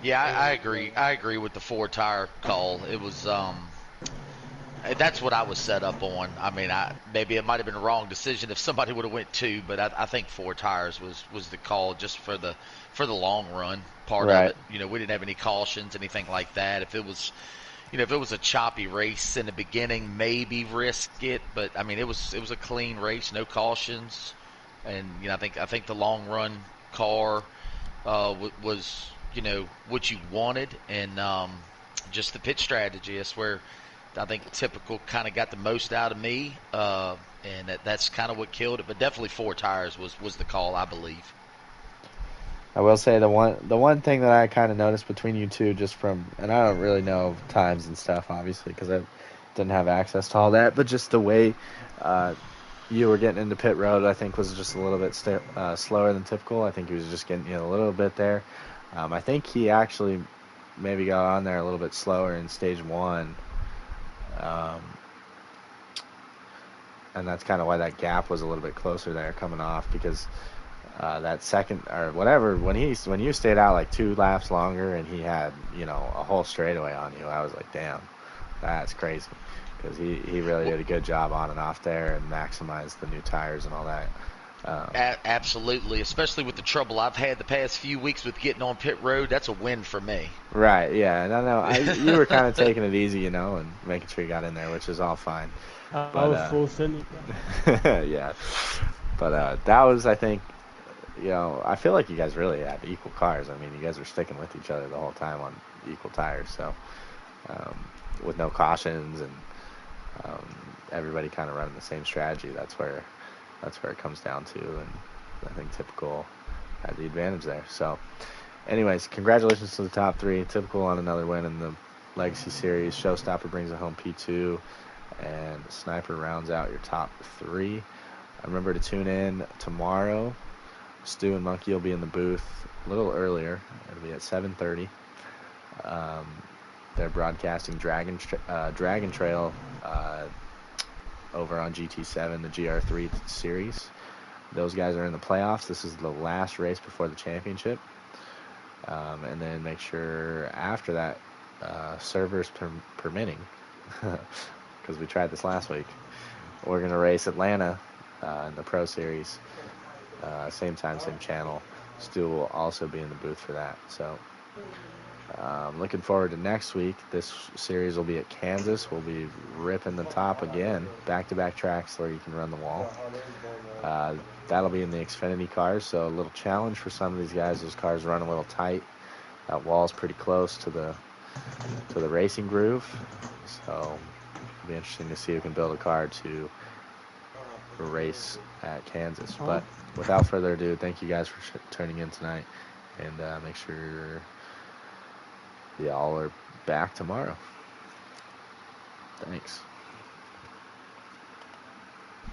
yeah, I agree. I agree with the 4-tire call. It was that's what I was set up on. I mean, maybe it might have been a wrong decision if somebody would have went 2, but I think 4 tires was the call just for the long run part of Right. it. You know, we didn't have any cautions, anything like that. If it was if it was a choppy race in the beginning, maybe risk it. But I mean, it was a clean race, no cautions, and I think the long run car was what you wanted, and just the pit strategy. That's where I think typical kind of got the most out of me, and that's kind of what killed it. But definitely 4 tires was the call, I believe. I will say the one thing that I kind of noticed between you two, just from, and I don't really know times and stuff, obviously, because I didn't have access to all that, but just the way you were getting into pit road, I think, was just a little bit slower than typical. I think he was just getting a little bit there. I think he actually maybe got on there a little bit slower in stage 1. And that's kind of why that gap was a little bit closer there coming off, because that second or whatever, when you stayed out like 2 laps longer and he had a whole straightaway on you, I was like, damn, that's crazy, because he really did a good job on and off there and maximized the new tires and all that. Absolutely, especially with the trouble I've had the past few weeks with getting on pit road. That's a win for me. Right, yeah, and I know you were kind of taking it easy, and making sure you got in there, which is all fine. I But was full sending. yeah, but that was, I think, I feel like you guys really had equal cars. I mean, you guys were sticking with each other the whole time on equal tires, so with no cautions and everybody kind of running the same strategy. That's where it comes down to, and I think Typical had the advantage there. So, anyways, congratulations to the top 3. Typical on another win in the Legacy Series. Showstopper brings it home P2, and Sniper rounds out your top 3. Remember to tune in tomorrow. Stu and Monkey will be in the booth a little earlier. It'll be at 7:30. They're broadcasting Dragon Trail over on GT7, the GR3 series. Those guys are in the playoffs. This is the last race before the championship. And then make sure after that, servers permitting, because we tried this last week, we're going to race Atlanta in the Pro Series. Same time, same channel. Stu will also be in the booth for that. So looking forward to next week. This series will be at Kansas. We'll be ripping the top again. Back-to-back tracks where you can run the wall. That'll be in the Xfinity cars, so a little challenge for some of these guys. Those cars run a little tight. That wall's pretty close to the racing groove. So it'll be interesting to see who can build a car to race at Kansas. But without further ado, thank you guys for tuning in tonight, and make sure y'all are back tomorrow. Thanks.